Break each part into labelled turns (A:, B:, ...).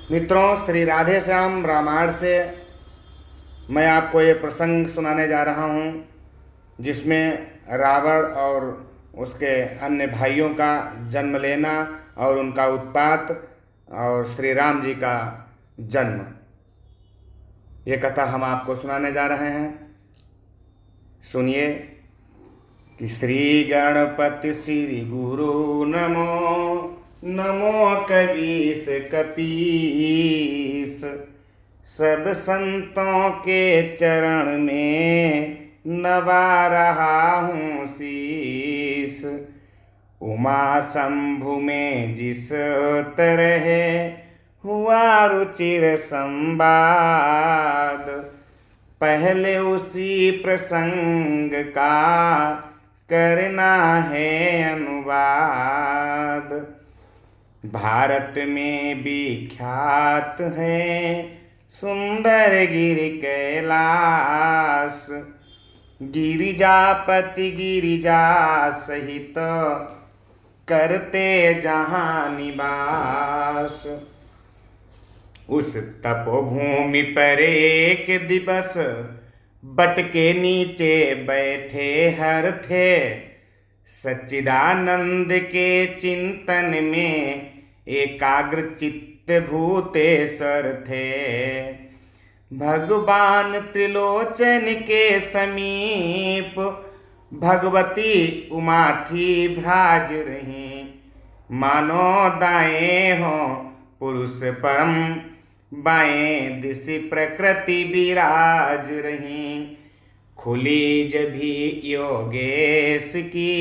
A: मित्रों, श्री राधे श्याम रामायण से मैं आपको ये प्रसंग सुनाने जा रहा हूँ जिसमें रावण और उसके अन्य भाइयों का जन्म लेना और उनका उत्पात और श्री राम जी का जन्म, ये कथा हम आपको सुनाने जा रहे हैं। सुनिए कि श्री गणपति श्री गुरु नमो, नमो कबीस कपीस, सब संतों के चरण में नवा रहा हूँ शीस। उमा शंभु में जिस तरह हुआ रुचिर संवाद, पहले उसी प्रसंग का करना है अनुवाद। भारत में विख्यात है सुंदर गिरि कैलाश, गिरिजापति गिरिजा सहित करते जहाँ निवास। उस तपोभूमि पर एक दिवस बट के नीचे बैठे हर थे, सच्चिदानंद के चिंतन में एकाग्र चित्त भूतेश्वर थे। भगवान त्रिलोचन के समीप भगवती उमा थी भ्राज रही, मानो दाएं हो पुरुष परम, बाएं दिशि प्रकृति विराज रही। खुली जभी योगेश की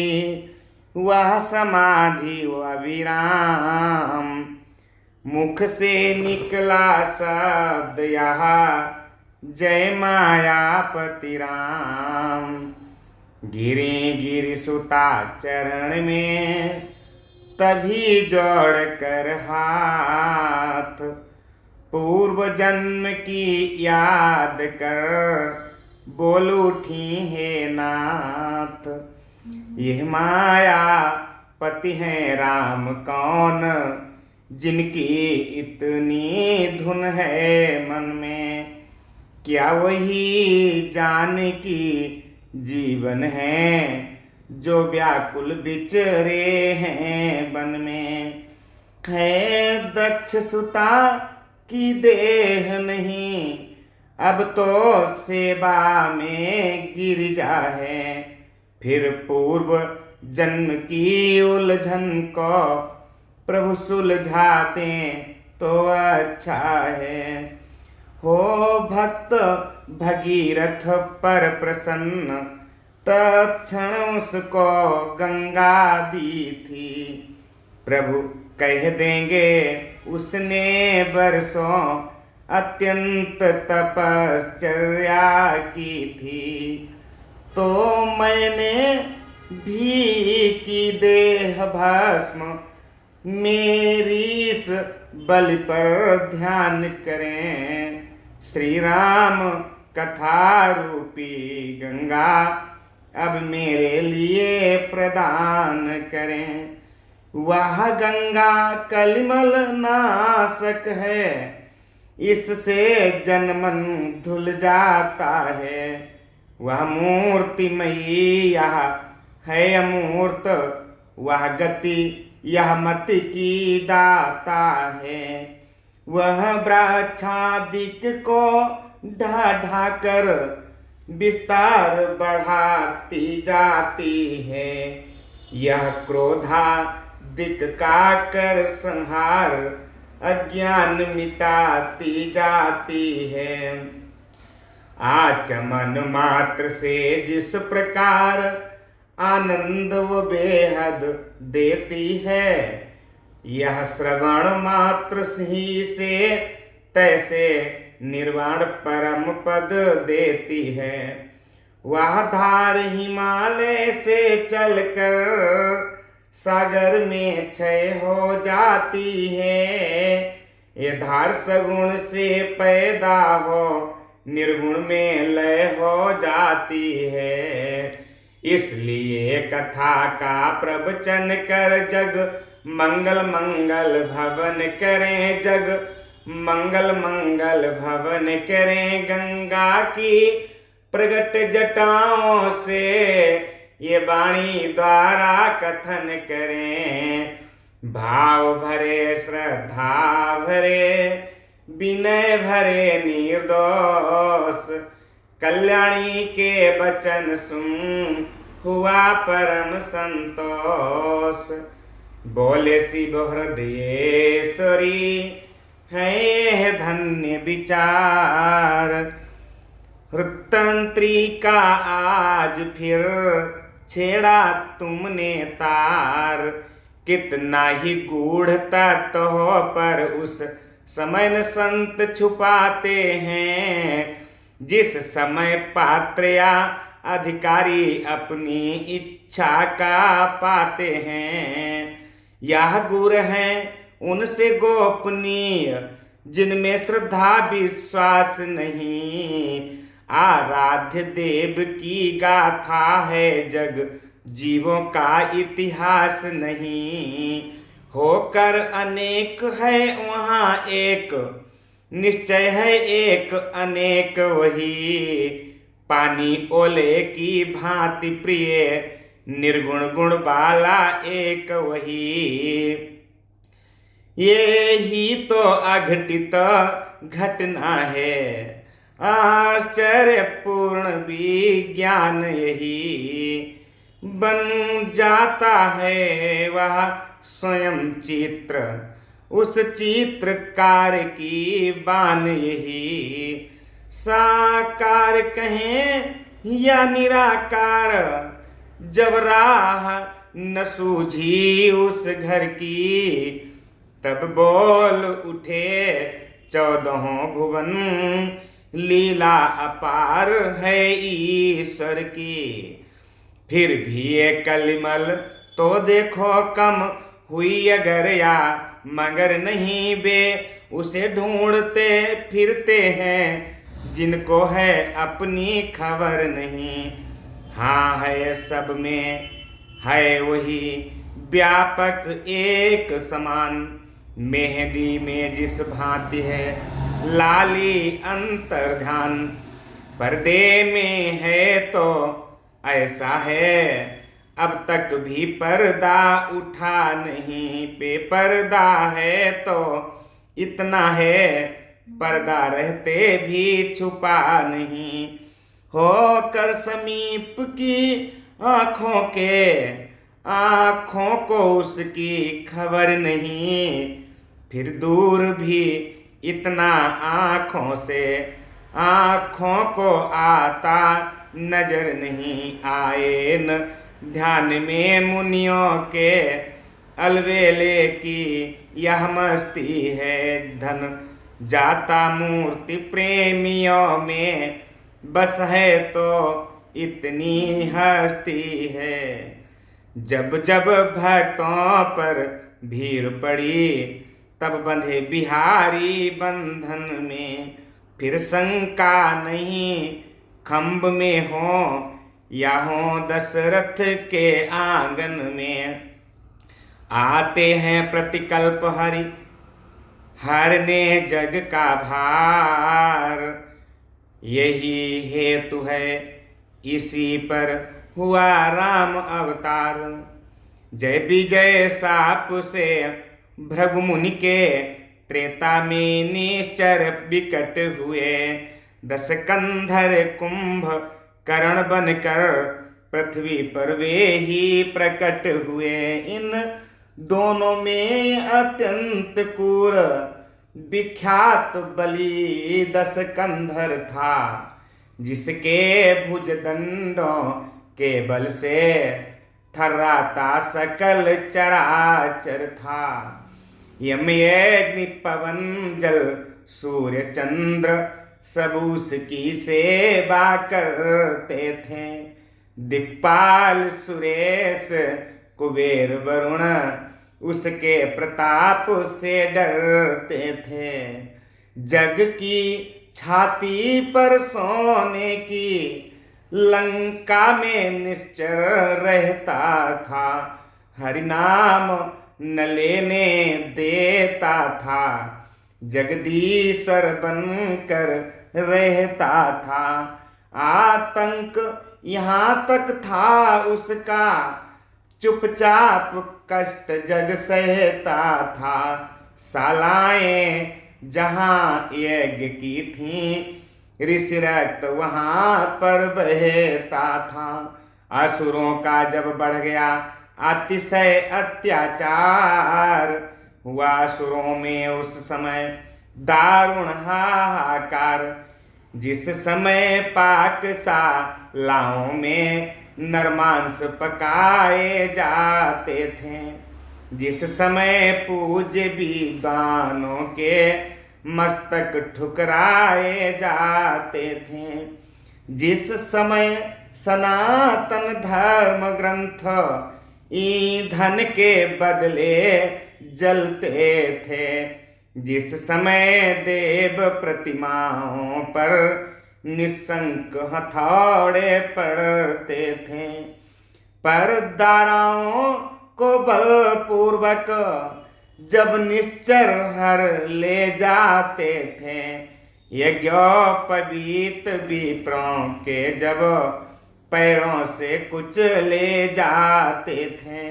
A: वह समाधि अविराम, मुख से निकला शब्द यहाँ जय मायापति राम। गिरि गिरि सुता चरण में तभी जोड़ कर हाथ, पूर्व जन्म की याद कर बोल उठी है नाथ। यह माया पति है राम कौन, जिनकी इतनी धुन है मन में, क्या वही जान की जीवन है जो व्याकुल बिचरे हैं वन में। है दक्ष सुता की देह नहीं, अब तो सेवा में गिरिजा है, फिर पूर्व जन्म की उलझन को प्रभु सुलझा दें तो अच्छा है। हो भक्त भगीरथ पर प्रसन्न, तत्क्षण उसको गंगा दी थी, प्रभु कह देंगे उसने बरसों अत्यंत तपश्चर्या की थी। तो मैंने भी की देह भस्म, मेरी इस बलि पर ध्यान करें। श्री राम कथा रूपी गंगा अब मेरे लिए प्रदान करें। वह गंगा कलिमल नाशक है, इससे जनमन धुल जाता है। वह मूर्तिमयी यह है अमूर्त, वह गति यह मति की दाता है। वह वृक्षादिक को ढा ढा कर विस्तार बढ़ाती जाती है। यह क्रोधादिक का कर संहार अज्ञान मिटाती जाती है। आचमन मात्र से जिस प्रकार आनंद वो बेहद देती है, यह श्रवण मात्र ही से तैसे निर्वाण परम पद देती है। वह धार हिमालय से चलकर सागर में क्षय हो जाती है। ये धार सगुण से पैदा हो निर्गुण में लय हो जाती है। इसलिए कथा का प्रवचन कर जग मंगल मंगल भवन करें, जग मंगल मंगल भवन करें गंगा की प्रगट जटाओं से, ये वाणी द्वारा कथन करें। भाव भरे श्रद्धा भरे विनय भरे निर्दोष, कल्याणी के वचन सुन हुआ परम संतोष। बोले शिव हृदयेश्वरी है धन्य विचार, वृत्तंत्री का आज फिर छेड़ा तुमने तार। कितना ही गूढ़ तत्व हो पर उस समय न संत छुपाते हैं, जिस समय पात्र या अधिकारी अपनी इच्छा का पाते हैं। यह गुर हैं उनसे गोपनीय जिनमें श्रद्धा विश्वास नहीं। आराध्य देव की गाथा है जग जीवों का इतिहास नहीं। होकर अनेक है वहाँ एक, निश्चय है एक अनेक वही। पानी ओले की भांति प्रिय निर्गुण गुण वाला एक वही। ये ही तो अघटित घटना है, आश्चर्यपूर्ण विज्ञान यही। बन जाता है वह स्वयं चित्र, उस चित्रकार की बान यही। साकार कहें या निराकार, जब राह न सूझी उस घर की, तब बोल उठे 14 भुवन, लीला अपार है ईश्वर की। फिर भी ये कलिमल तो देखो कम हुई अगर या मगर नहीं वे उसे ढूंढते फिरते हैं, जिनको है अपनी खबर नहीं। हाँ है सब में है वही व्यापक एक समान, मेहंदी में जिस भांति है लाली अंतर ध्यान। पर्दे में है तो ऐसा है अब तक भी पर्दा उठा नहीं, बेपर्दा है तो इतना है पर्दा रहते भी छुपा नहीं। होकर समीप की आँखों को उसकी खबर नहीं, फिर दूर भी इतना आँखों को आता नजर नहीं आए। न ध्यान में मुनियों के अलवेले की यह मस्ती है, धन जाता मूर्ति प्रेमियों में बस है तो इतनी हस्ती है। जब जब भक्तों पर भीड़ पड़ी तब बंधे बिहारी बंधन में, फिर शंका नहीं खम्भ में हो या हो दशरथ के आंगन में। आते हैं प्रतिकल्प हरि हरने जग का भार, यही हेतु है इसी पर हुआ राम अवतार। जय विजय साप से भृगु मुनि के, त्रेता में निश्चर विकट हुए। 10 कंधर कुंभ करण बनकर पृथ्वी पर वे ही प्रकट हुए। इन दोनों में अत्यंत क्रूर विख्यात बलि 10 कंधर था, जिसके भुजदंडों के बल से थर्राता सकल चराचर था। यम अग्नि पवन जल सूर्य चंद्र सब उसकी सेवा करते थे। दिक्पाल सुरेश कुबेर वरुण उसके प्रताप से डरते थे। जग की छाती पर सोने की लंका में निश्चर रहता था। हरि नाम न लेने देता था, जगदीश्वर बनकर रहता था। आतंक यहाँ तक था उसका, चुपचाप कष्ट जग सहता था। सालाएं जहाँ यज्ञ की थीं, ऋषि रक्त वहाँ पर बहता था। असुरों का जब बढ़ गया अतिशय अत्याचार, हुआ असुरों में उस समय दारुण हाहाकार। जिस समय पाकशालाओं में नरमांस पकाए जाते थे, जिस समय पूज्य विद्वानों के मस्तक ठुकराए जाते थे, जिस समय सनातन धर्म ग्रंथ ईंधन के बदले जलते थे, जिस समय देव प्रतिमाओं पर निशंक हथौड़े पड़ते थे, पर दाराओं को बलपूर्वक जब निश्चर हर ले जाते थे, यज्ञोपवीत विप्रों के जब पैरों से कुछ ले जाते थे,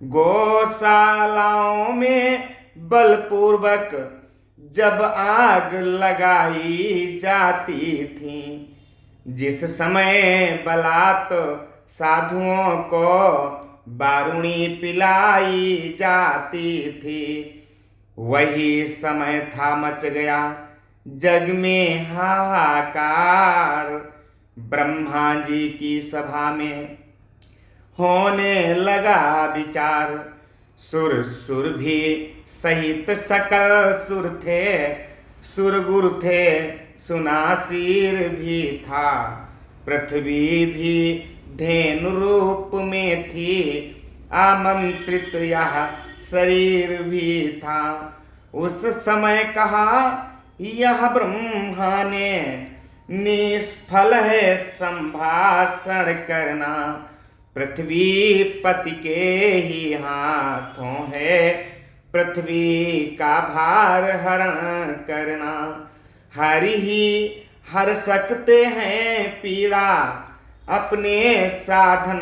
A: गौशालाओं में बलपूर्वक जब आग लगाई जाती थी, जिस समय बलात् साधुओं को बारूणी पिलाई जाती थी, वही समय था मच गया जग में हाहाकार। ब्रह्मा जी की सभा में होने लगा विचार, सुर भी सहित सकल सुर थे, सुर गुरु थे, सुनासीर भी था, पृथ्वी भी धेनु रूप में थी, आमंत्रित यह शरीर भी था। उस समय कहा यह ब्रह्मा ने, निष्फल है संभाषण करना, पृथ्वी पति के ही हाथों है, पृथ्वी का भार हरण करना। हरि ही हर सकते हैं पीड़ा, अपने साधन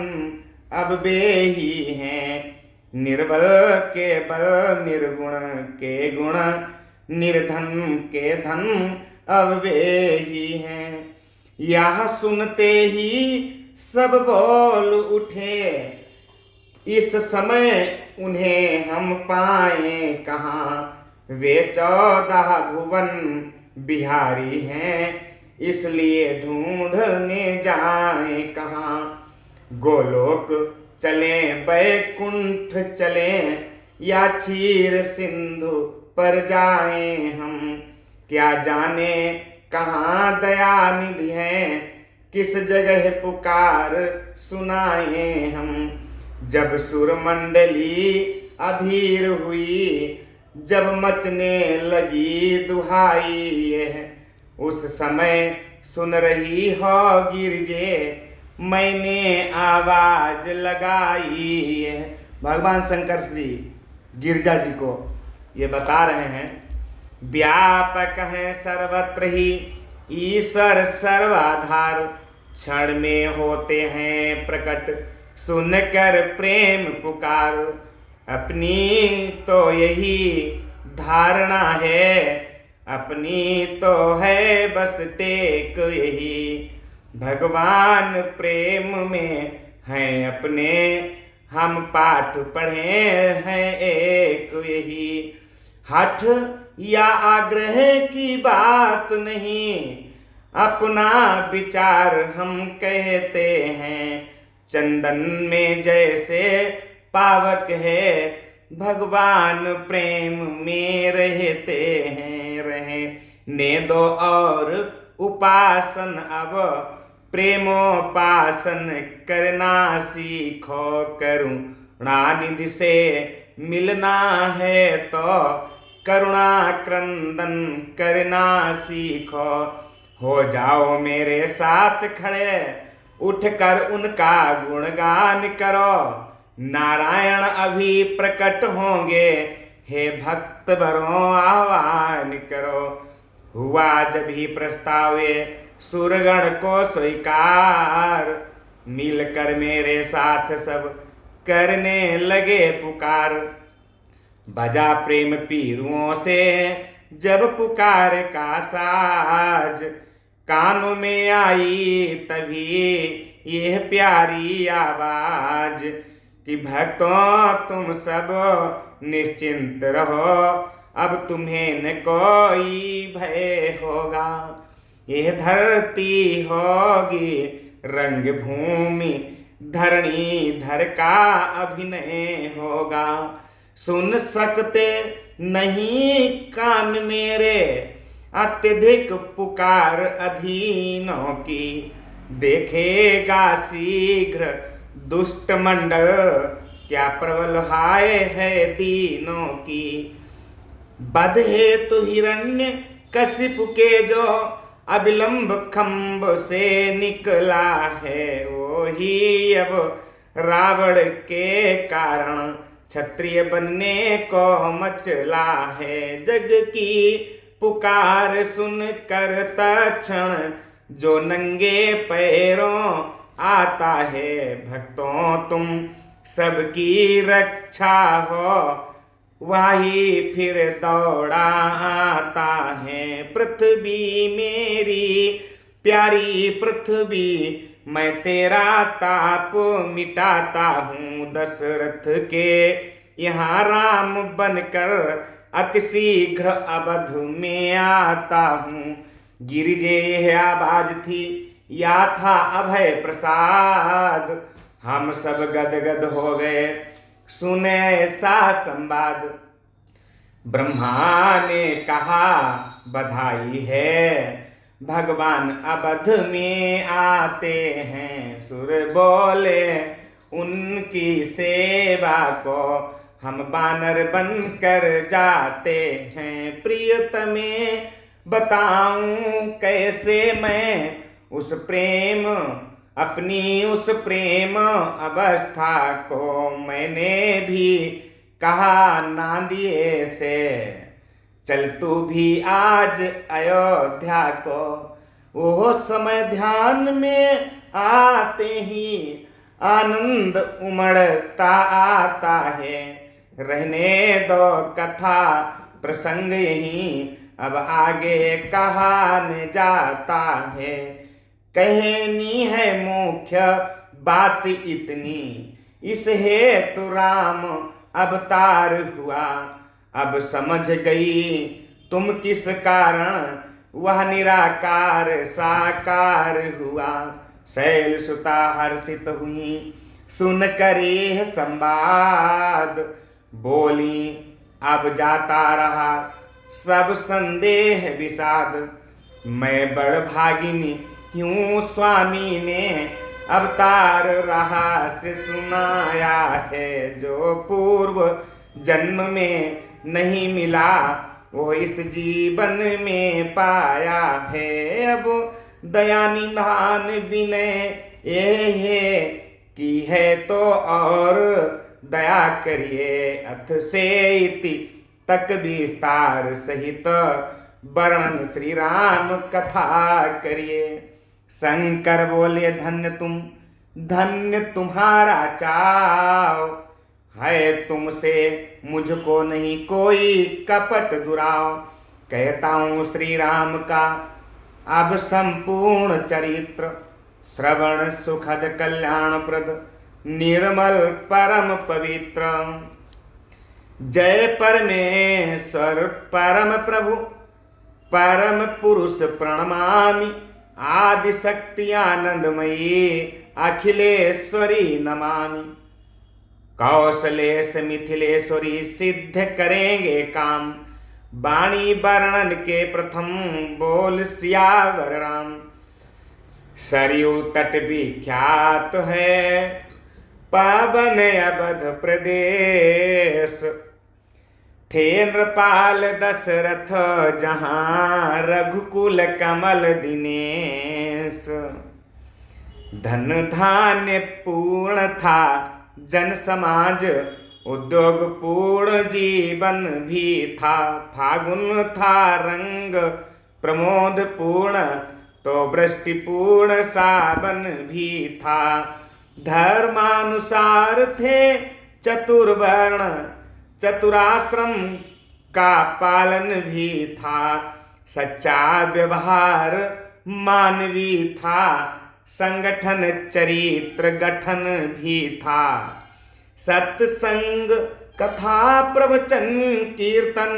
A: अब वे ही हैं, निर्बल के बल, निर्गुण के गुण, निर्धन के धन अब वे ही हैं। यह सुनते ही सब बोल उठे, इस समय उन्हें हम पाएं कहाँ, वे 14 भुवन बिहारी हैं, इसलिए ढूंढने जाएं कहाँ। गोलोक चलें बैकुंठ चलें, या क्षीर सिंधु पर जाएं हम, क्या जाने कहाँ दयानिधि हैं, किस जगह पुकार सुनाए हम। जब सुर मंडली अधीर हुई, जब मचने लगी दुहाई यह, उस समय सुन रही हो गिरजे, मैंने आवाज लगाई है। भगवान शंकर श्री गिरजा जी को ये बता रहे हैं, व्यापक है सर्वत्र ही ईश्वर सर्वाधार, क्षण में होते हैं प्रकट सुनकर प्रेम पुकार। अपनी तो यही धारणा है, अपनी तो है बस टेक यही, भगवान प्रेम में हैं अपने, हम पाठ पढ़े हैं एक यही। हठ या आग्रह की बात नहीं, अपना विचार हम कहते हैं, चंदन में जैसे पावक है, भगवान प्रेम में रहते हैं। रहने दो और उपासन, अब प्रेमोपासन करना सीखो, करुणानिधि से मिलना है तो करुणा क्रंदन करना सीखो। हो जाओ मेरे साथ खड़े, उठकर उनका गुणगान करो, नारायण अभी प्रकट होंगे, हे भक्त भक्त बरों आह्वान करो। हुआ जब ही प्रस्ताव ये सुरगण को स्वीकार, मिलकर मेरे साथ सब करने लगे पुकार। बजा प्रेम पीरुओं से जब पुकार का साज, कानों में आई तभी यह प्यारी आवाज कि भक्तों तुम सब निश्चिंत रहो, अब तुम्हें न कोई भय होगा। यह धरती होगी रंग भूमि, धरणी धर का अभिनय होगा। सुन सकते नहीं कान मेरे अत्यधिक पुकार अधीनों की, देखेगा शीघ्र दुष्ट मंडल क्या प्रबल हाय है दीनों की। बध हेतु हिरण्य कशिपु के जो अविलंब खम्भ से निकला है, वो ही अब रावण के कारण क्षत्रिय बनने को मचला है। जग की पुकार सुन कर तक्षण जो नंगे पैरों आता है, भक्तों तुम सबकी रक्षा हो, वही फिर दौड़ा आता है। पृथ्वी मेरी प्यारी पृथ्वी, मैं तेरा ताप मिटाता हूँ। दशरथ के यहाँ राम बनकर अति शीघ्र अवध में आता हूँ। गिरिजे यह आवाज थी या था अभय प्रसाद, हम सब गदगद हो गए सुने ऐसा संवाद। ब्रह्मा ने कहा बधाई है, भगवान अवध में आते हैं। सुर बोले उनकी सेवा को हम बानर बनकर जाते हैं। प्रियतमे बताऊं कैसे मैं उस प्रेम अपनी उस प्रेम अवस्था को, मैंने भी कहा नांदिए से चल तू भी आज अयोध्या को। वो समय ध्यान में आते ही आनंद उमड़ता आता है। रहने दो कथा प्रसंग यहीं, अब आगे कहा न जाता है। कहनी है मुख्य बात इतनी, इस हेतु राम अवतार हुआ। अब समझ गई तुम किस कारण वह निराकार साकार हुआ। शैल सुता हर्षित हुई सुन कर यह संवाद, बोली अब जाता रहा सब संदेह विषाद। मैं बड़ भागिनी यूं स्वामी ने अवतार रहस्य सुनाया है, जो पूर्व जन्म में नहीं मिला वो इस जीवन में पाया है। अब दया निधान विनय ये है कि है तो और दया करिए। अथ से इति तक विस्तार सहित वर्णन श्री राम कथा करिए। शंकर बोले धन्य तुम्हारा चाव है, तुमसे मुझको नहीं कोई कपट दुराव। कहता हूँ श्री राम का अब संपूर्ण चरित्र, श्रवण सुखद कल्याणप्रद निर्मल परम पवित्र। जय परमेश्वर परम प्रभु परम पुरुष प्रणमामि, आदि शक्ति आनंदमयी अखिलेश्वरी नमामि। कौशलेश मिथिलेश्वरी सिद्ध करेंगे काम, वाणी वर्णन के प्रथम बोल सियावर राम। सरयू तट विख्यात है पावन अवध प्रदेश, थे नृपाल दशरथ जहाँ रघुकुल कमल दिनेश। धन धान्य पूर्ण था जन समाज उद्योग पूर्ण जीवन भी था। फागुन था रंग प्रमोद पूर्ण, तो वृष्टिपूर्ण सावन भी था। धर्मानुसार थे चतुर्वर्ण, चतुराश्रम का पालन भी था। सच्चा व्यवहार मानवी था, संगठन चरित्र गठन भी था। सत्संग कथा प्रवचन कीर्तन,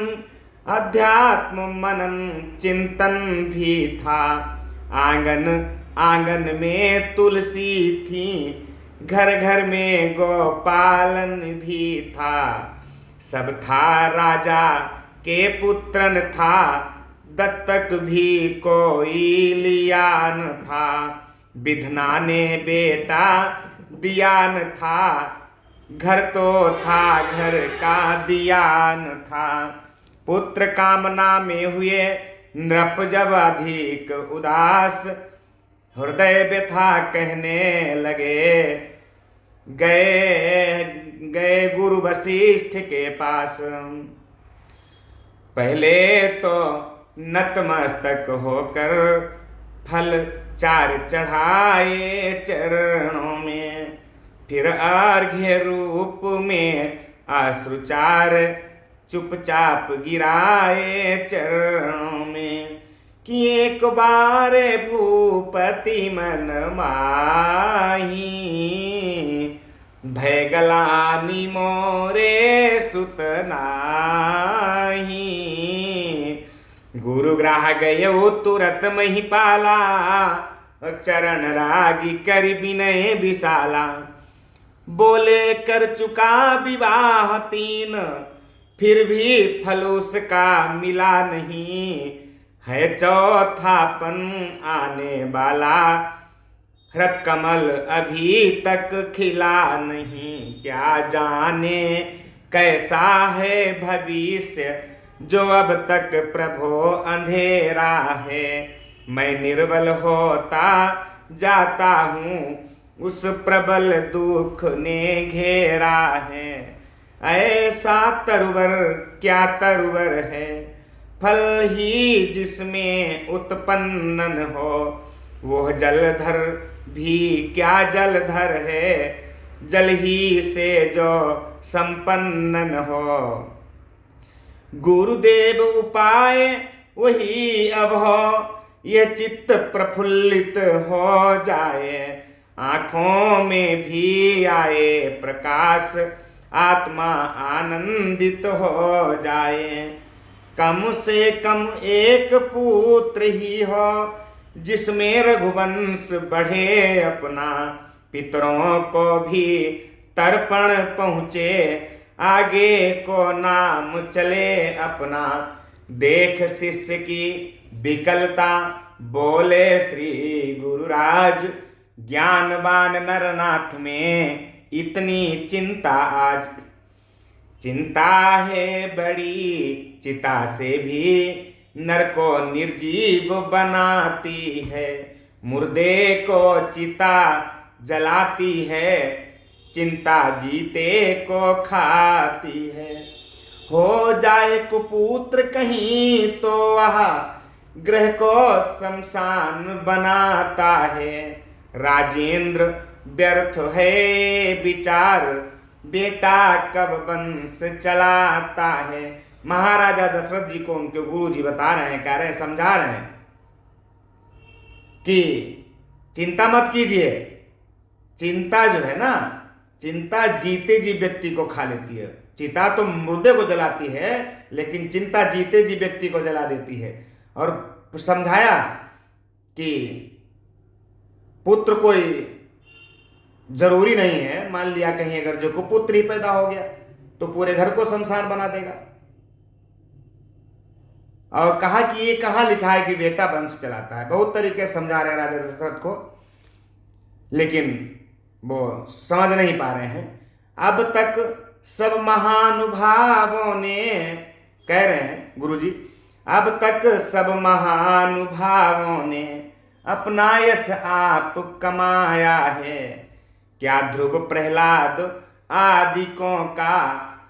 A: अध्यात्म मनन चिंतन भी था। आंगन आंगन में तुलसी थी, घर घर में गोपालन भी था। सब था राजा के पुत्रन था, दत्तक भी कोई लिया न था। विधना ने बेटा दिया न था, घर तो था घर का दिया न था। पुत्र कामना में हुए नृप जब अधिक उदास, हृदय व्यथा कहने लगे, गए गए गुरु वशिष्ठ के पास। पहले तो नतमस्तक होकर फल चार चढ़ाए चरणों में, फिर अर्घ्य रूप में अश्रुचार चुपचाप गिराए चरणों में। कि एक बार भूपति मन माही, भय गलानी मोरे सुत नाही। गुरु ग्राह गयो तुरत महिपाला, चरण रागी कर विनय विशाला। बोले कर चुका विवाह तीन, फिर भी फल उसका मिला नहीं। है चौथापन आने वाला, हृत कमल अभी तक खिला नहीं। क्या जाने कैसा है भविष्य, जो अब तक प्रभो अंधेरा है। मैं निर्बल होता जाता हूँ, उस प्रबल दुख ने घेरा है। ऐसा तरवर क्या तरवर है, फल ही जिसमें उत्पन्न हो। वह जलधर भी क्या जलधर है, जल ही से जो संपन्न हो। गुरुदेव उपाय वही अब हो, यह चित्त प्रफुल्लित हो जाए। आँखों में भी आए प्रकाश, आत्मा आनंदित हो जाए। कम से कम एक पुत्र ही हो, जिसमें रघुवंश बढ़े अपना। पितरों को भी तर्पण पहुँचे, आगे को नाम चले अपना। देख शिष्य की विकलता, बोले श्री गुरुराज। ज्ञानवान नरनाथ में इतनी चिंता आज। चिंता है बड़ी चिता से भी, नर को निर्जीव बनाती है। मुर्दे को चिता जलाती है, चिंता जीते को खाती है। हो जाए कुपुत्र कहीं तो वह ग्रह को शमशान बनाता है। राजेंद्र व्यर्थ है विचार, बेटा कब वंश चलाता है। महाराजा दशरथ जी को उनके गुरु जी बता रहे हैं, कह रहे हैं, समझा रहे हैं कि चिंता मत कीजिए। चिंता जो है ना, चिंता जीते जी व्यक्ति को खा लेती है। चिता तो मुर्दे को जलाती है, लेकिन चिंता जीते जी व्यक्ति को जला देती है। और समझाया कि पुत्र कोई जरूरी नहीं है। मान लिया कहीं अगर जो कुपुत्र ही पैदा हो गया तो पूरे घर को शमशान बना देगा। और कहा कि ये कहां लिखा है कि बेटा वंश चलाता है। बहुत तरीके से समझा रहे हैं राजा दशरथ को, लेकिन वो समझ नहीं पा रहे हैं। अब तक सब महानुभावों ने, कह रहे हैं गुरुजी, अब तक सब महानुभावों ने अपना यश आप कमाया है। क्या ध्रुव प्रहलाद आदिकों का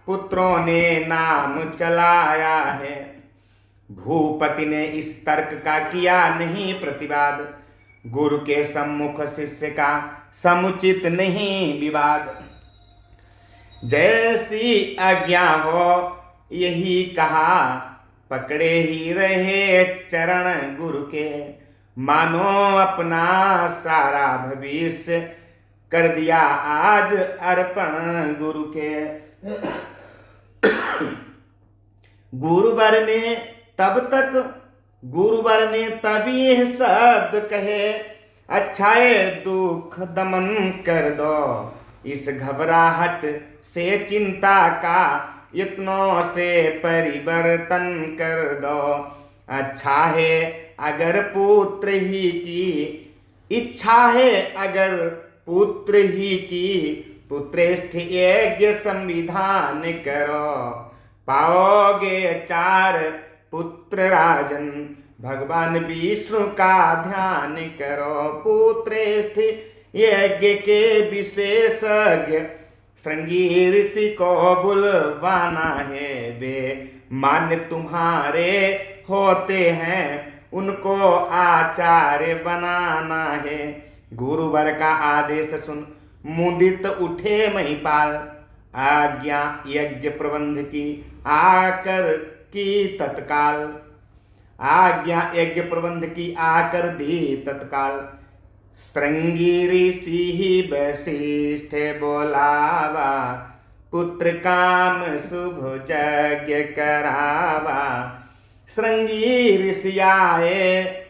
A: पुत्रों ने नाम चलाया है। भूपति ने इस तर्क का किया नहीं प्रतिवाद, गुरु के सम्मुख शिष्य का समुचित नहीं विवाद। जैसी आज्ञा हो यही कहा, पकड़े ही रहे चरण गुरु के। मानो अपना सारा भविष्य कर दिया आज अर्पण गुरु के। गुरुवर ने तब यह शब्द कहे, अच्छा है दुख दमन कर दो, इस घबराहट से चिंता का यत्नों से परिवर्तन कर दो। अच्छा है अगर पुत्र ही की इच्छा है, अगर पुत्र ही की पुत्रेष्ठ यज्ञ संविधान करो। पाओगे 4 पुत्र राजन, भगवान विष्णु का ध्यान करो। पुत्रेष्ठ यज्ञ के विशेषज्ञ श्रृंगी ऋषि को बुलवाना है। वे मान्य तुम्हारे होते हैं, उनको आचार्य बनाना है। गुरुवर का आदेश सुन मुदित उठे महिपाल, आज्ञा यज्ञ प्रबंध की आकर की तत्काल। आज्ञा यज्ञ प्रबंध की आकर दी तत्काल। श्रृंगी ऋषि ही वशिष्ठ बोलावा, पुत्र काम शुभ यज्ञ करावा। श्रृंगी ऋषि आए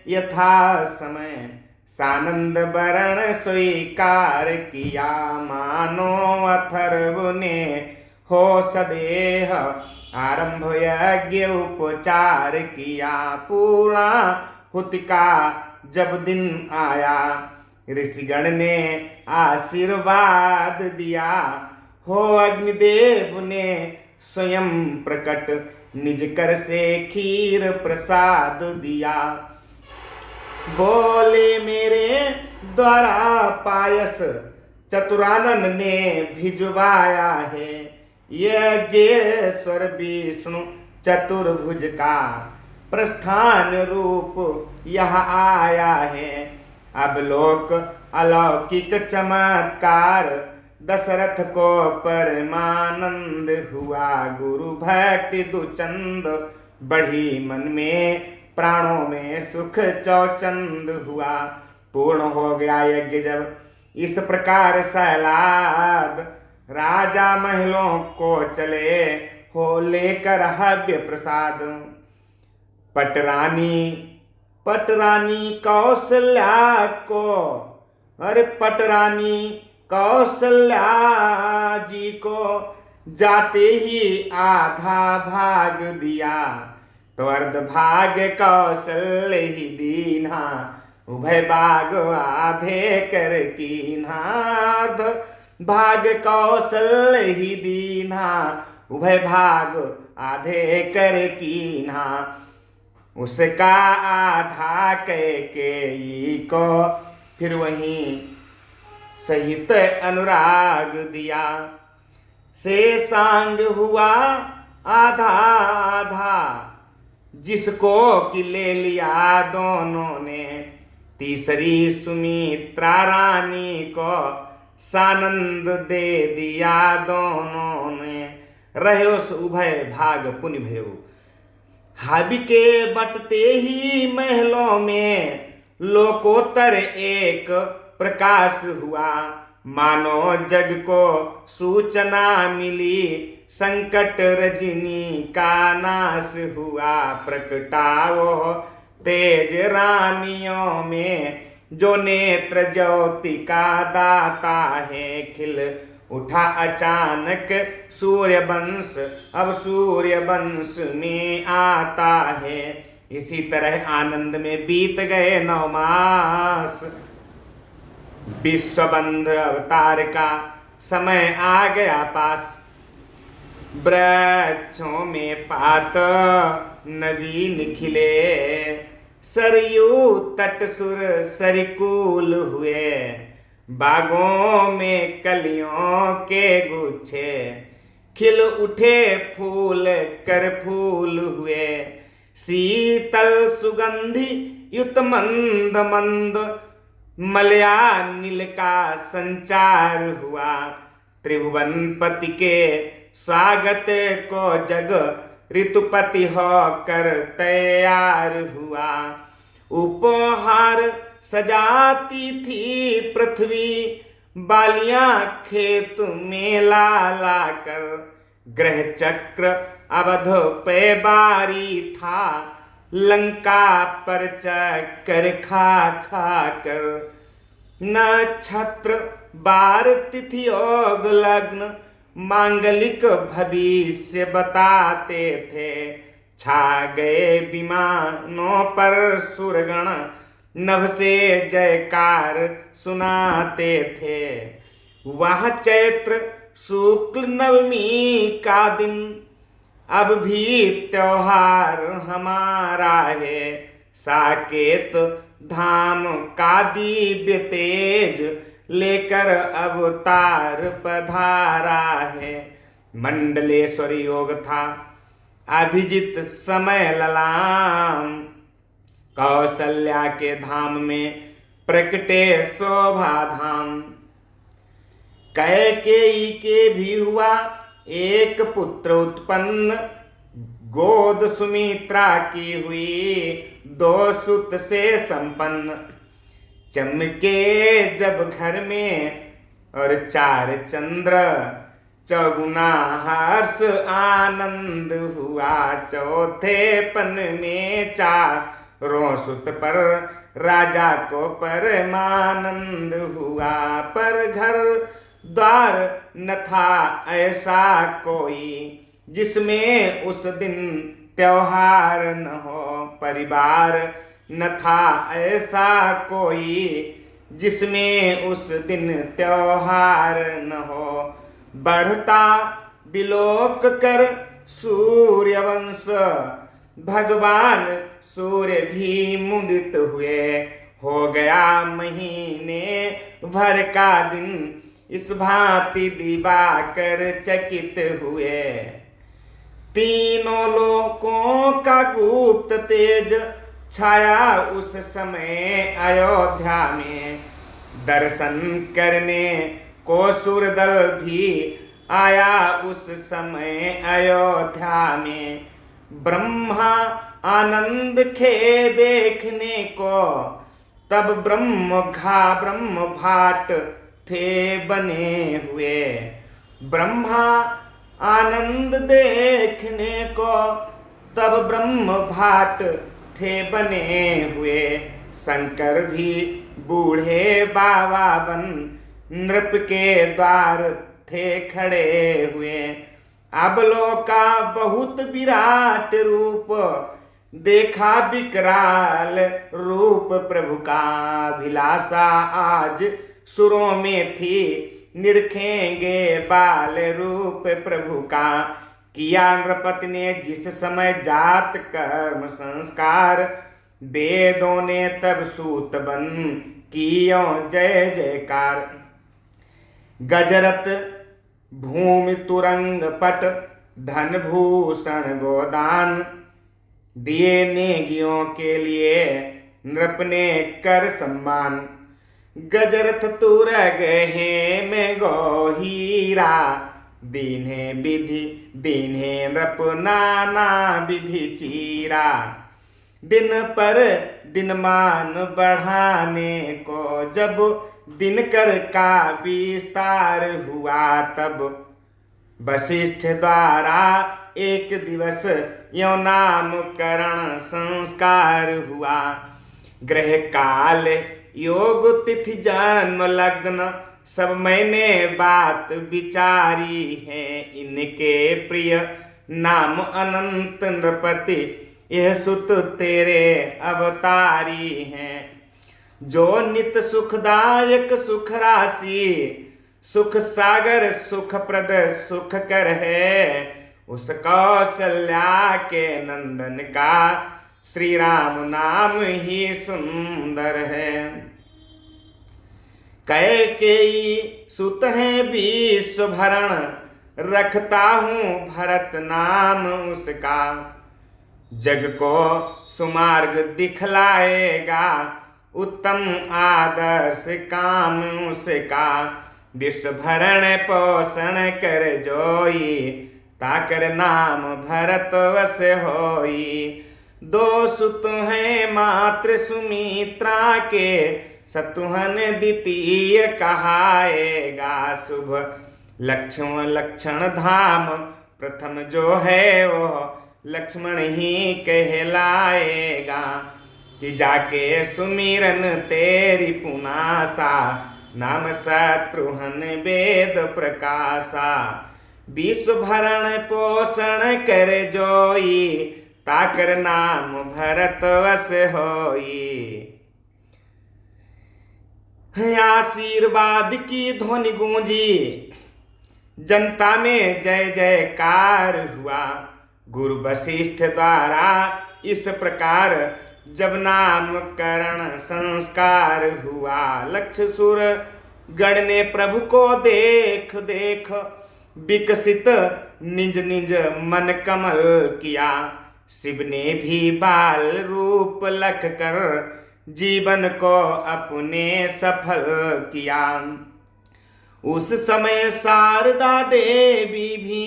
A: यथा समय, सानंद वरण स्वीकार किया। मानो अथर्व ने हो सदेह, आरंभ यज्ञ उपचार किया। पूर्णाहुति का जब दिन आया, ऋषिगण ने आशीर्वाद दिया। हो अग्निदेव ने स्वयं प्रकट, निज कर से खीर प्रसाद दिया। बोले मेरे द्वारा पायस, चतुरानन ने भिजवाया है। यज्ञेश्वर विष्णु चतुर्भुज का प्रस्थान रूप यह आया है। अब लोक अलौकिक चमत्कार, दशरथ को परमानंद हुआ। गुरु भक्ति दुचंद बढ़ी मन में, प्राणों में सुख चौचंद हुआ। पूर्ण हो गया यज्ञ जब इस प्रकार सहलाद, राजा महलों को चले हो लेकर हव्य प्रसाद। पटरानी कौशल्या को, अरे पटरानी कौशल्या जी को जाते ही आधा भाग दिया। तो अर्ध भाग कौशल्य ही दीना, उभय भाग आधे कर कीन्हा। अर्ध भाग कौशल्य ही दीना, उभय भाग आधे कर कीन्हा। उसका आधा कैकेयी को फिर वहीं सहित अनुराग दिया। शेषांग हुआ आधा आधा, जिसको कि ले लिया दोनों ने। तीसरी सुमित्रा रानी को सानंद दे दिया दोनों ने। रहो उभय भाग पुनि भयो, हाबी के बटते ही महलों में लोकोत्तर एक प्रकाश हुआ। मानो जग को सूचना मिली, संकट रजनी का नाश हुआ। प्रकटाओ तेज रानियों में, जो नेत्र ज्योति का दाता है। खिल उठा अचानक सूर्य वंश, अब सूर्य वंश में आता है। इसी तरह आनंद में बीत गए 9 मास। विश्वबंध अवतार का समय आ गया पास। वृक्षों में पात नवीन खिले, सरयू तट सुर सरिकुल हुए। बागों में कलियों के गुच्छे खिल उठे, फूल कर फूल हुए। शीतल सुगंधि युत मंद मंद मलया नील का संचार हुआ। त्रिभुवन पति के स्वागत को जग ऋतुपति होकर तैयार हुआ। उपहार सजाती थी पृथ्वी, बालियां खेत में ला लाकर। ग्रह चक्र अवध पे बारी था, लंका पर चक्कर खा खा कर। नक्षत्र बार तिथि योग लग्न मांगलिक भविष्य बताते थे। छा गए विमानों पर सुरगण, नभ से जयकार सुनाते थे। वह चैत्र शुक्ल नवमी का दिन अब भी त्योहार हमारा है। साकेत धाम का दिव्य तेज लेकर अवतार पधारा है। मंडलेश्वर योग था अभिजित समय ललाम, कौशल्या के धाम में प्रकटे शोभा धाम। कैकेयी के भी हुआ एक पुत्र उत्पन्न, गोद सुमित्रा की हुई 2 सुत से संपन्न। चमके जब घर में और 4 चंद्र, चौगुना हर्ष आनंद हुआ। चौथे पन में 4 सुत पर राजा को परमानंद हुआ। पर घर द्वार न था ऐसा कोई, जिसमें उस दिन त्योहार न हो। परिवार न था ऐसा कोई, जिसमें उस दिन त्योहार न हो। बढ़ता बिलोक कर सूर्यवंश, भगवान सूर्य भी मुदित हुए। हो गया महीने भर का दिन, इस भांति दिवाकर चकित हुए। तीनों लोकों का गुप्त तेज छाया उस समय अयोध्या में। दर्शन करने को सुरदल भी आया उस समय अयोध्या में। ब्रह्मा आनंद खे देखने को, तब ब्रह्म भाट थे बने हुए। ब्रह्मा आनंद देखने को, तब ब्रह्म भाट थे बने हुए। शंकर भी बूढ़े बाबा बन नृप के द्वार थे खड़े हुए। अबलों का बहुत विराट रूप, देखा विकराल रूप प्रभु का। अभिलाषा आज सुरों में थी, निरखेंगे बाल रूप प्रभु का। किया नृपति ने जिस समय जात कर्म संस्कार, वेदों ने तब सूत बन कियो जय जयकार। गजरत भूमि तुरंग पट, धन भूषण गोदान, दिए नेगियों के लिए नृप ने कर सम्मान। गजरथ तुरग है में गो हीरा, दीन्हे विधि दीन्हे नृप नाना विधि चीरा। दिन पर दिन मान बढ़ाने को, जब दिनकर का विस्तार हुआ, तब वशिष्ठ द्वारा एक दिवस यो नामकरण संस्कार हुआ। ग्रह काल योग तिथि जन्म लग्न, सब मैंने बात विचारी है। इनके प्रिय नाम अनंत नृपति, यह सुत तेरे अवतारी हैं। जो नित सुखदायक सुख राशि, सुख सागर सुख प्रद सुख कर है, उस कौशल्या के नंदन का श्री राम नाम ही सुंदर है। कैकेयी सुत है विश्वभरण, रखता हूँ भरत नाम उसका। जग को सुमार्ग दिखलाएगा, उत्तम आदर्श काम उसका। विश्वभरण पोषण कर जोई, ताकर नाम भरत वस होई। दो सुत हैं मात्र सुमित्रा के, शत्रुघ्न द्वितीय कहाएगा। शुभ लक्षण धाम प्रथम जो है, वो लक्ष्मण ही कहलाएगा। कि जाके सुमिरन तेरी पुनासा, नाम शत्रुघ्न वेद प्रकाशा। विश्वभरण पोषण कर जोई, ताकर नाम भरत वस होई। आशीर्वाद की ध्वनि गूंजी, जनता में जय जयकार हुआ। गुरु वशिष्ठ द्वारा इस प्रकार जब नामकरण संस्कार हुआ। लक्ष्य सुर गण ने प्रभु को देख देख, विकसित निज निज मन कमल किया। शिव ने भी बाल रूप लख कर, जीवन को अपने सफल किया। उस समय शारदा देवी भी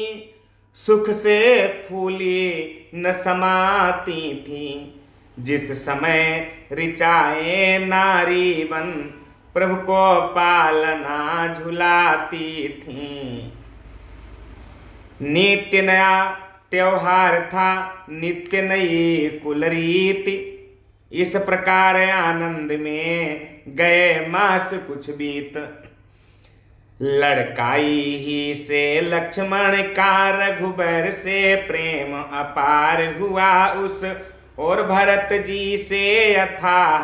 A: सुख से फूली न समाती थी। जिस समय ऋचाएं नारी बन, प्रभु को पालना झुलाती थी। नित्य नया त्योहार था, नित्य नई कुल रीति। इस प्रकार आनंद में गए मास कुछ बीत। लड़काई ही से लक्ष्मण का रघुबर से प्रेम अपार हुआ उस, और भरत जी से अथाह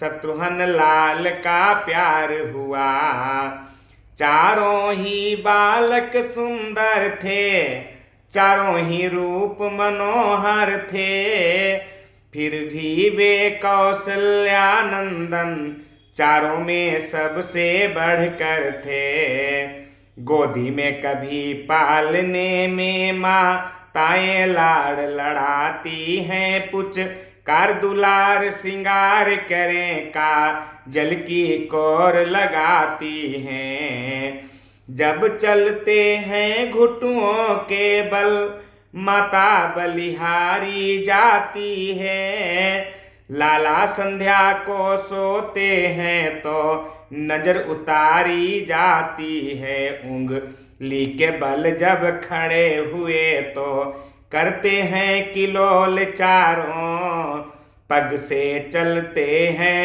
A: शत्रुघ्न लाल का प्यार हुआ। चारों ही बालक सुंदर थे, चारों ही रूप मनोहर थे। फिर भी वे कौशल्यानंदन, चारों में सबसे बढ़कर थे। गोदी में कभी पालने में माताएं लाड़ लड़ाती हैं, पुच कार दुलार सिंगार करें का जल की कोर लगाती हैं। जब चलते हैं घुटुओं के बल, माता बलिहारी जाती है। लाला संध्या को सोते हैं तो नजर उतारी जाती है। उंगली के बल जब खड़े हुए तो करते हैं किलोल चारों। पग से चलते हैं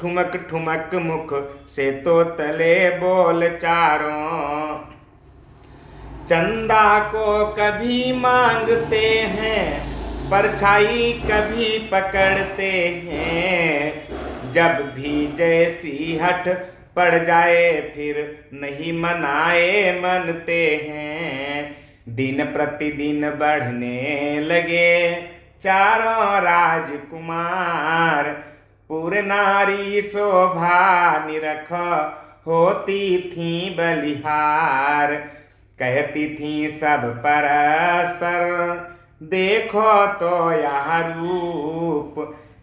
A: ठुमक ठुमक, मुख से तो तले बोल चारों। चंदा को कभी मांगते हैं, परछाई कभी पकड़ते हैं। जब भी जैसी हट पड़ जाए, फिर नहीं मनाए मनते हैं। दिन प्रतिदिन बढ़ने लगे चारों राजकुमार। पूरे नारी शोभा निरख होती थी बलिहार। कहती थी सब परस्पर, देखो तो यह रूप।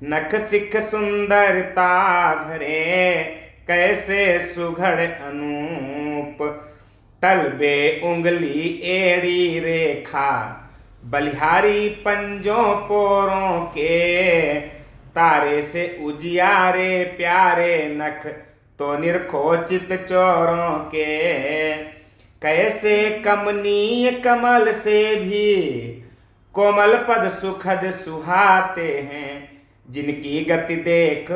A: नख सिख सुंदरता भरे, कैसे सुघड़ अनूप। तलबे उंगली एड़ी रेखा, बलिहारी पंजों पोरों के। तारे से उजियारे प्यारे नख, तो निरखोचित चोरों के। कैसे कमनीय कमल से भी, कोमल पद सुखद सुहाते हैं। जिनकी गति देख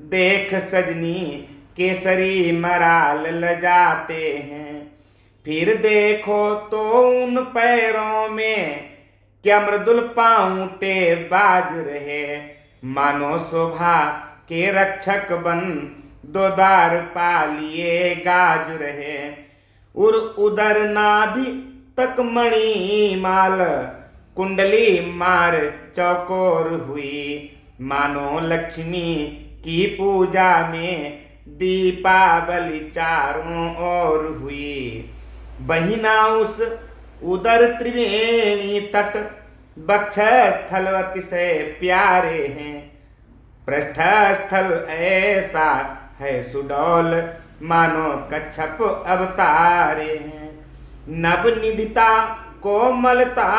A: देख सजनी, केसरी मराल लजाते हैं। फिर देखो तो उन पैरों में, क्या मृदुल पांवटे बाज रहे। मानो शोभा के रक्षक बन, दो दार पालिए गाज रहे। उदर नाभि तक मणि माल, कुंडली मार चौकोर हुई। मानो लक्ष्मी की पूजा में दीपावली चारों ओर हुई। बहिना उस उदर त्रिवेणी तट, वक्षस्थल अतिशय प्यारे हैं। पृष्ठस्थल ऐसा है सुडौल, मानो कच्छप अवतारे हैं। नवनिधिता कोमलता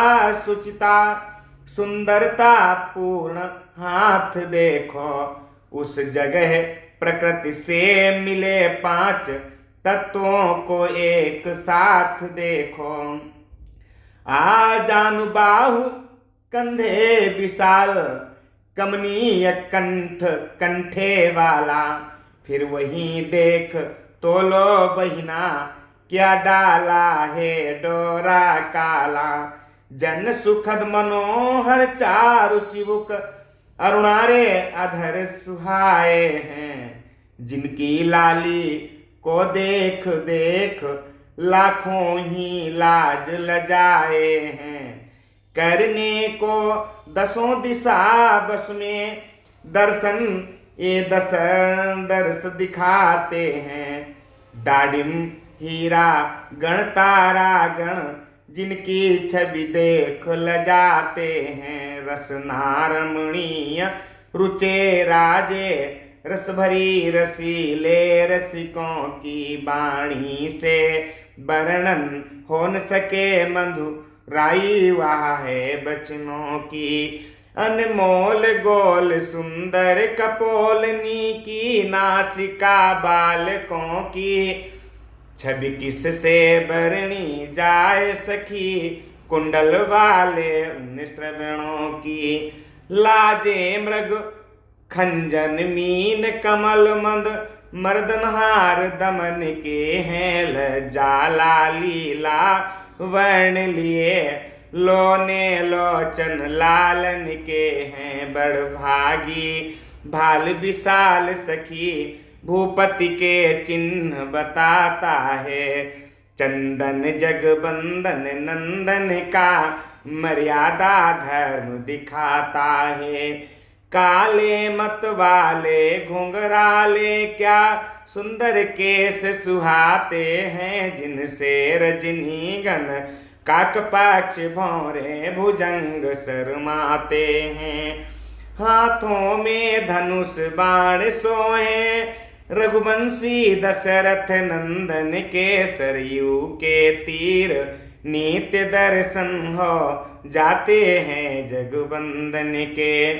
A: सुचिता, सुंदरता पूर्ण हाथ देखो। उस जगह प्रकृति से मिले पांच तत्वों को एक साथ देखो। आजानुबाहु कंधे विशाल, कमनीय कंठ कंठे वाला। फिर वहीं देख तोलो बहिना, क्या डाला है डोरा काला। जन सुखद मनोहर चारु चिबुक, अरुणारे अधर सुहाए हैं। जिनकी लाली को देख देख लाखों ही लाज लजाए हैं। करने को दसों दिशा बस में, दर्शन ये दर्श दिखाते हैं। डाडिम हीरा गण तारा गण, जिनकी छवि देख लजाते हैं। रसनारमणीय रुचे राजे, रस भरी रसीले रसिकों की वाणी से वर्णन हो न सके मधुराई। वह है बचनों की अनमोल गोल, सुंदर कपोलनी की नासिका बालकों की। छवि किस से बरनी जाए सखी, कुंडल वाले उन श्रवणों की। लाजे मृग खंजन मीन कमल मंद, मर्दनहार दमन के हैं। लज्जाला लीला वर्ण लिए, लोने लोचन लालन के हैं। बड़ भागी भाल विशाल सखी, भूपति के चिन्ह बताता है। चंदन जगबंदन नंदन का, मर्यादा धर्म दिखाता है। काले मत वाले घुंघराले, क्या सुंदर केस सुहाते हैं। जिनसे रजनी गण काकपक्ष भौरे भुजंग शर्माते हैं। हाथों में धनुष बाण सोहे, रघुवंशी दशरथ नंदन के। सरयू के तीर नित्य दर्शन हो जाते हैं जगबंदन के।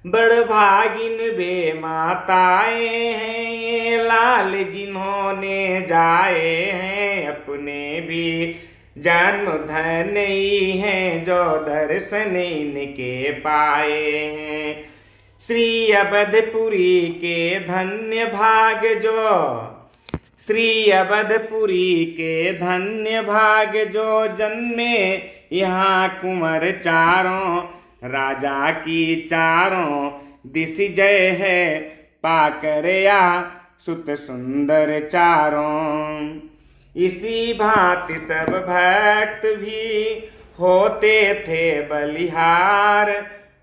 A: बड़ भागिन वे माताएं हैं ये, लाल जिन्होंने जाए हैं। अपने भी जन्म धन ही हैं, जो दर्शन इनके पाए हैं। श्री अवधपुरी के धन्य भाग जो, श्री अवधपुरी के धन्य भाग जो। जन्मे यहाँ कुंवर चारों, राजा की चारों दिश जय है। पाकर या सुत सुंदर चारों, इसी भांति सब भक्त भी होते थे बलिहार।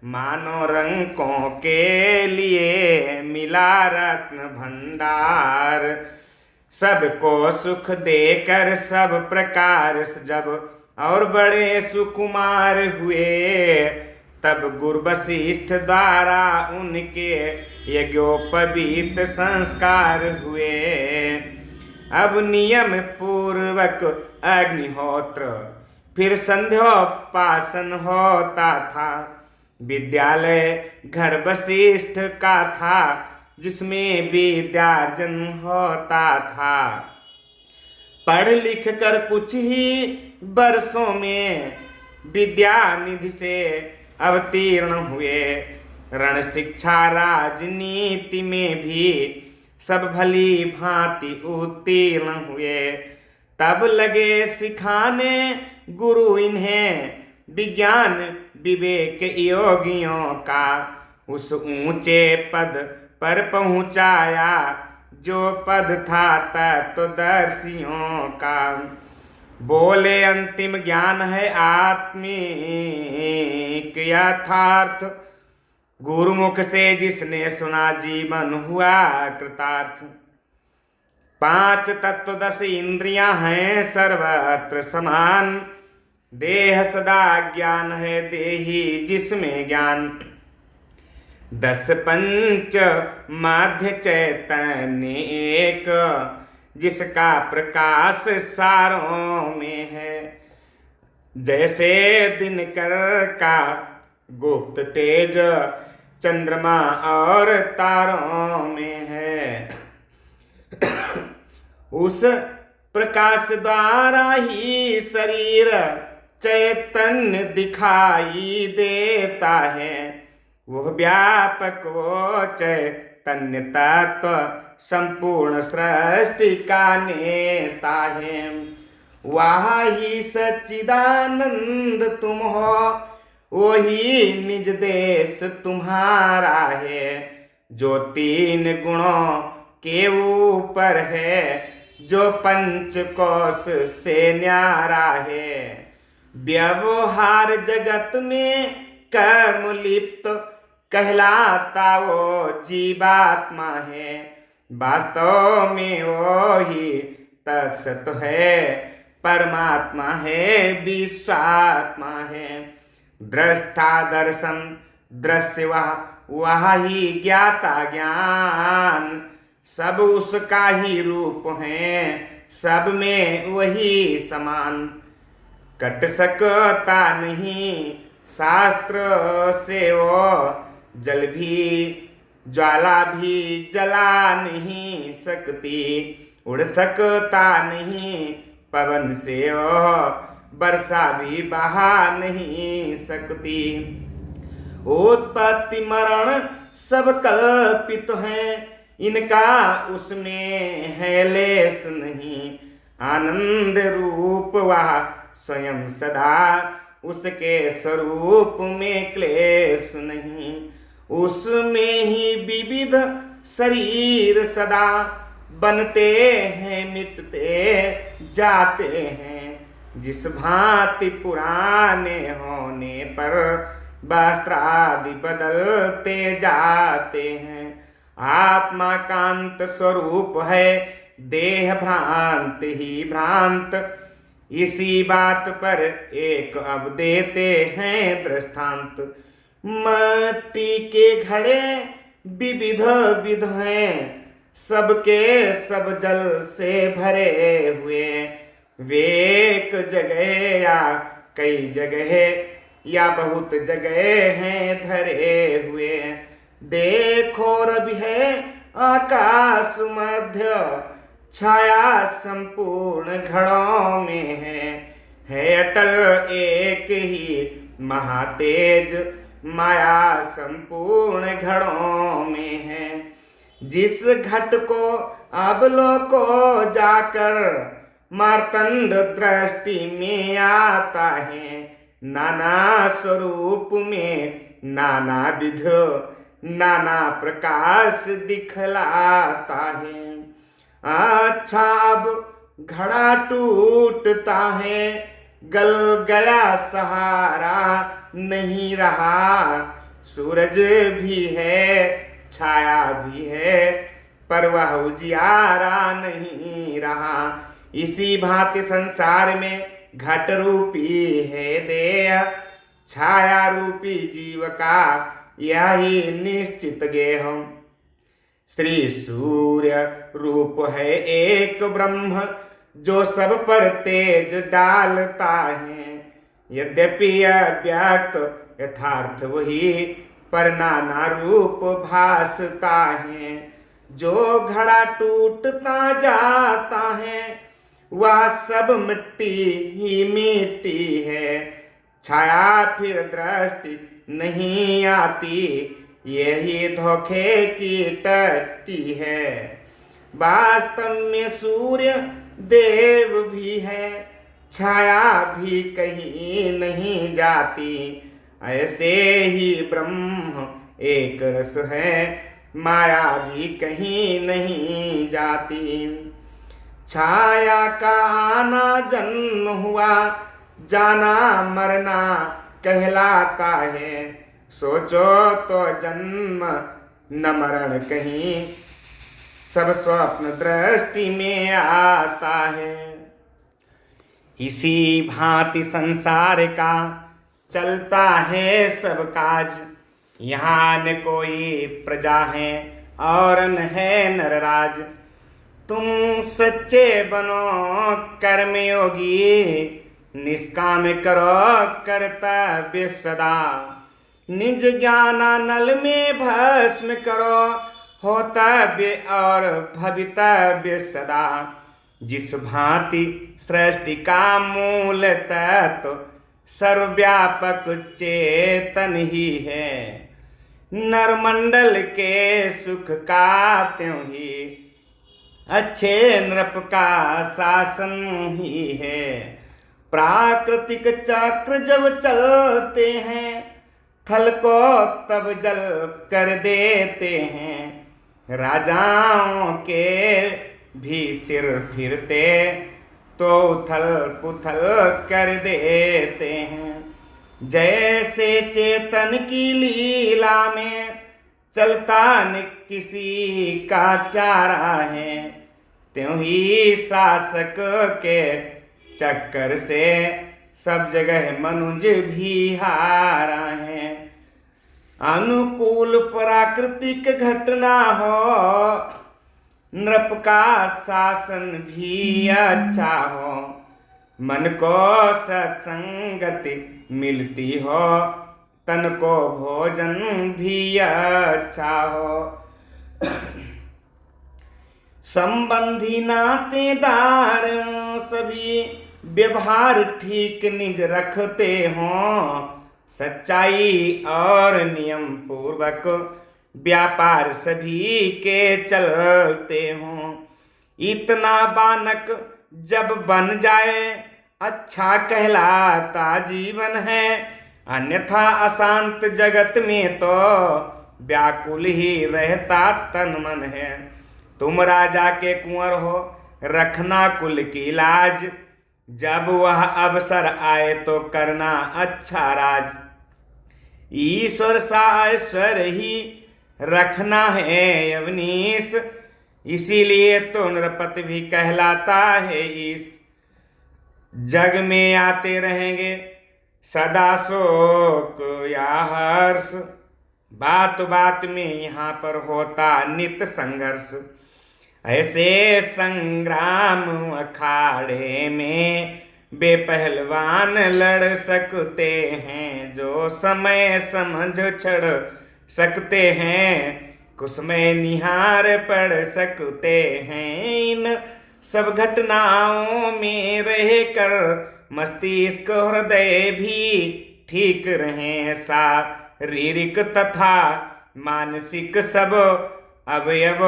A: मानो रंकों के लिए मिला रत्न भंडार। सबको सुख देकर सब प्रकार जब और बड़े सुकुमार हुए। तब गुरु वशिष्ठ द्वारा उनके यज्ञोपवीत संस्कार हुए। अब नियम पूर्वक अग्निहोत्र, फिर संध्योपासन होता था। विद्यालय घर वशिष्ठ का था, जिसमें विद्यार्जन होता था। पढ़ लिख कर कुछ ही वर्षों में विद्या निधि से अवतीर्ण हुए। रण शिक्षा राजनीति में भी सब भली भांति उत्तीर्ण हुए। तब लगे सिखाने गुरु इन्हें विज्ञान विवेक योगियों का। उस ऊंचे पद पर पहुंचाया जो पद था तत्वदर्शियों का। बोले अंतिम ज्ञान है आत्मिक यथार्थ, गुरुमुख से जिसने सुना जीवन हुआ कृतार्थ। 5 तत्व 10 इंद्रियां हैं सर्वत्र समान। देह सदा ज्ञान है देही जिसमें ज्ञान। 10 पंच माध्य चैतन्य एक, जिसका प्रकाश सारों में है। जैसे दिनकर का गुप्त तेज चंद्रमा और तारों में है, उस प्रकाश द्वारा ही शरीर चैतन्य दिखाई देता है। वह व्यापक वो चैतन्य तत्व संपूर्ण सृष्टि का नेता है। वह ही सच्चिदानंद तुम हो, वही निज देश तुम्हारा है। जो 3 गुणों के ऊपर है, जो पंच कोश से न्यारा है। व्यवहार जगत में कर्म लिप्त कहलाता वो जीवात्मा है। वास्तव में वो ही तत्सत है, परमात्मा है, विश्वात्मा है। दृष्टा दर्शन दृश्य वह ही ज्ञाता ज्ञान। सब उसका ही रूप है, सब में वही समान। कट सकता नहीं शास्त्र से वो, जल भी ज्वाला भी जला नहीं सकती। उड़ सकता नहीं पवन से वो, वर्षा भी बहा नहीं सकती। उत्पत्ति मरण सब कल्पित है, इनका उसमें है लेस नहीं। आनंद रूप वह स्वयं सदा, उसके स्वरूप में क्लेश नहीं। उसमें ही विविध शरीर सदा, बनते हैं मिटते जाते हैं। जिस भांति पुराने होने पर वस्त्रादि बदलते जाते हैं। आत्मा कांत स्वरूप है, देह भ्रांत ही भ्रांत। इसी बात पर एक अब देते हैं दृष्टांत। मट्टी के घड़े विविध विध हैं, सबके सब जल से भरे हुए। वे एक जगह या कई जगह या बहुत जगह हैं धरे हुए। देखो रवि है आकाश मध्य, छाया संपूर्ण घड़ों में है अटल एक ही महातेज, माया संपूर्ण घड़ों में है। जिस घट को अवलोको जाकर मार्तंड दृष्टि में आता है। नाना स्वरूप में नाना विध नाना प्रकाश दिखलाता है। अच्छा अब घड़ा टूटता है, गल गया सहारा नहीं रहा। सूरज भी है छाया भी है, पर वह उजियारा नहीं रहा। इसी भांति संसार में घट रूपी है देह, छाया रूपी जीव का यही निश्चित गेह। श्री सूर्य रूप है एक ब्रह्म, जो सब पर तेज डालता है। यद्यपि अव्यक्त यथार्थ वही, पर नाना रूप भासता है। जो घड़ा टूटता जाता है, वह सब मिट्टी ही मिट्टी है। छाया फिर दृष्टि नहीं आती, यही धोखे की टट्टी है। वास्तव में सूर्य देव भी है, छाया भी कहीं नहीं जाती। ऐसे ही ब्रह्म एक रस है, माया भी कहीं नहीं जाती। छाया का आना जन्म हुआ, जाना मरना कहलाता है। सोचो तो जन्म न मरण कहीं, सब स्वप्न दृष्टि में आता है। इसी भांति संसार का चलता है सब काज, यहाँ न कोई प्रजा है और न है नरराज। तुम सच्चे बनो कर्मयोगी, निष्काम करो कर्तव्य सदा। निज ज्ञानानल में भस्म करो होतव्य और भवितव्य सदा। जिस भांति सृष्टि का मूल तत्व सर्वव्यापक चेतन ही है, नरमंडल के सुख का त्यों ही अच्छे नृप का शासन ही है। प्राकृतिक चक्र जब चलते हैं, थल को तब जल कर देते हैं। राजाओं के भी सिर फिरते तो उथल पुथल कर देते हैं। जैसे चेतन की लीला में चलता न किसी का चारा है, त्यों ही शासक के चक्कर से सब जगह मनुज भी हारा है। अनुकूल प्राकृतिक घटना हो, नृप का शासन भी अच्छा हो। मन को सत्संगति मिलती हो, तन को भोजन भी अच्छा हो। संबंधी नातेदार सभी व्यवहार ठीक निज रखते हों। सच्चाई और नियम पूर्वक व्यापार सभी के चलते हों। इतना बानक जब बन जाए, अच्छा कहलाता जीवन है। अन्यथा अशांत जगत में तो व्याकुल ही रहता तन मन है। तुम राजा के कुंवर हो, रखना कुल की लाज। जब वह अवसर आए तो करना अच्छा राज। ईश्वर सा ऐश्वर्य ही रखना है अवनीश, इसीलिए तो नृपति भी कहलाता है ईश। जग में आते रहेंगे सदा शोक या हर्ष, बात बात में यहाँ पर होता नित संघर्ष। ऐसे संग्राम अखाड़े में बेपहलवान लड़ सकते हैं, जो समय समझ छड़ सकते हैं, कुसमें निहार पढ़ सकते हैं। इन सब घटनाओं में रह कर मस्तिष्क हृदय भी ठीक रहे। शारीरिक तथा मानसिक सब अवयव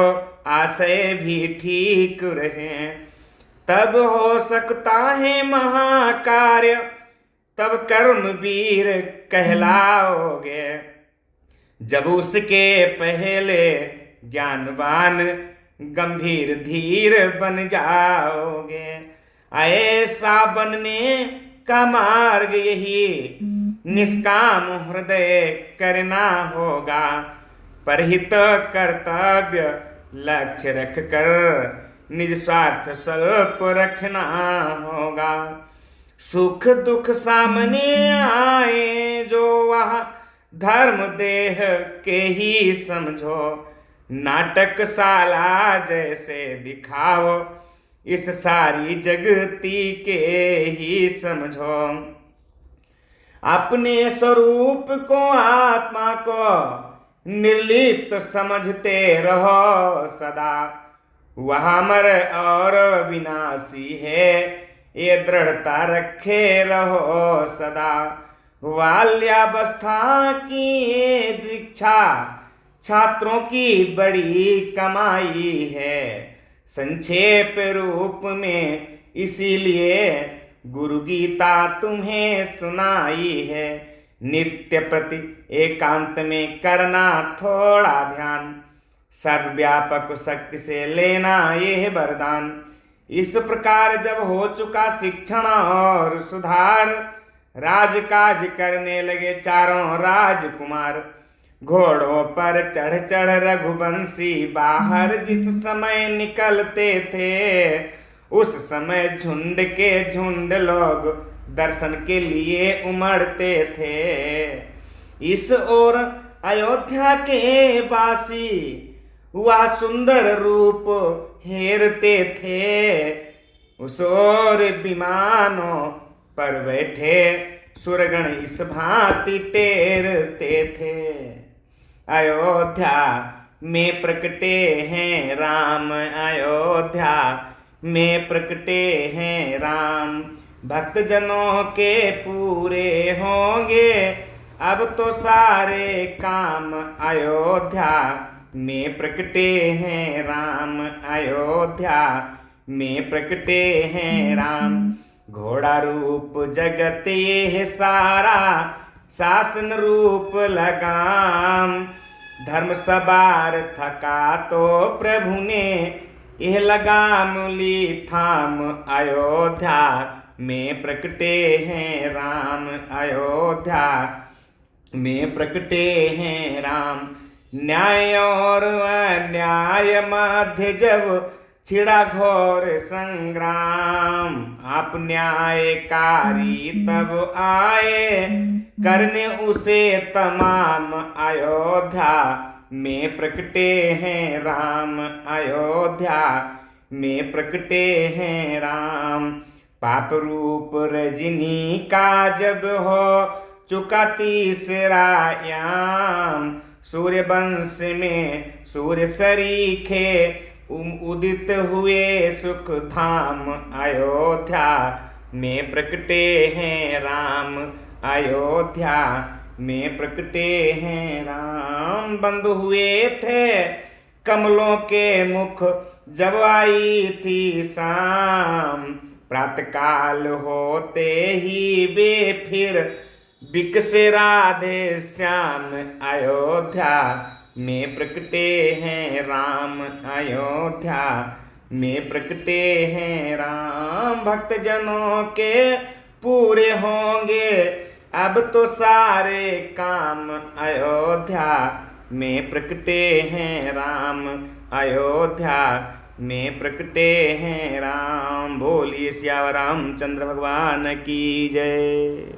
A: आशय भी ठीक रहे, तब हो सकता है महाकार्य। तब कर्मवीर कहलाओगे, जब उसके पहले ज्ञानवान गंभीर धीर बन जाओगे। ऐसा बनने का मार्ग यही निष्काम हृदय करना होगा। परहित कर्तव्य लक्ष्य रखकर निज स्वार्थ स्वल्प रखना होगा। सुख दुख सामने आए जो वह धर्म देह के ही समझो। नाटकशाला जैसे दिखाओ, इस सारी जगती के ही समझो। अपने स्वरूप को आत्मा को निर्लिप्त समझते रहो सदा। वह अमर और विनाशी है, ये दृढ़ता रखे रहो सदा। बाल्यावस्था की ये दीक्षा छात्रों की बड़ी कमाई है। संक्षेप रूप में इसीलिए गुरु गीता तुम्हें सुनाई है। नित्य प्रति एकांत में करना थोड़ा ध्यान, सर्वव्यापक शक्ति से लेना यह वरदान। इस प्रकार जब हो चुका शिक्षण और सुधार, राजकाज करने लगे चारों राजकुमार। घोड़ों पर चढ़ चढ़ रघुवंशी बाहर जिस समय निकलते थे, उस समय झुंड के झुंड लोग दर्शन के लिए उमड़ते थे। इस ओर अयोध्या के वासी वह सुंदर रूप हेरते थे, उस ओर विमानों पर बैठे सुरगण इस भांति टेरते थे। अयोध्या में प्रकटे हैं राम, अयोध्या में प्रकटे हैं राम। भक्तजनों के पूरे होंगे अब तो सारे काम, अयोध्या में प्रकटे हैं राम, अयोध्या में प्रकटे हैं राम। घोड़ा रूप जगत ये सारा, शासन रूप लगाम। धर्म सवार थका तो प्रभु ने यह लगाम ली थाम, अयोध्या में प्रकटे हैं राम, अयोध्या में प्रकटे हैं राम। न्याय और अन्याय मध्य जब छिड़ा घोर संग्राम, आप न्यायकारी तब आए करने उसे तमाम, अयोध्या में प्रकटे हैं राम, अयोध्या में प्रकटे हैं राम। पाप रूप रजनी का जब हो चुका तीसरा याम, सूर्य वंश में सूर्य सरीखे उदित हुए सुख धाम, अयोध्या में प्रकटे हैं राम, अयोध्या में प्रकटे हैं राम। बंद हुए थे कमलों के मुख जब आई थी शाम, प्रातःकाल होते ही वे फिर बिकसे राधे श्याम, अयोध्या में प्रकटे हैं राम, अयोध्या में प्रकटे हैं राम। भक्तजनों के पूरे होंगे अब तो सारे काम, अयोध्या में प्रकटे हैं राम, अयोध्या में प्रकटे हैं राम। बोलिए सियावर रामचंद्र भगवान की जय।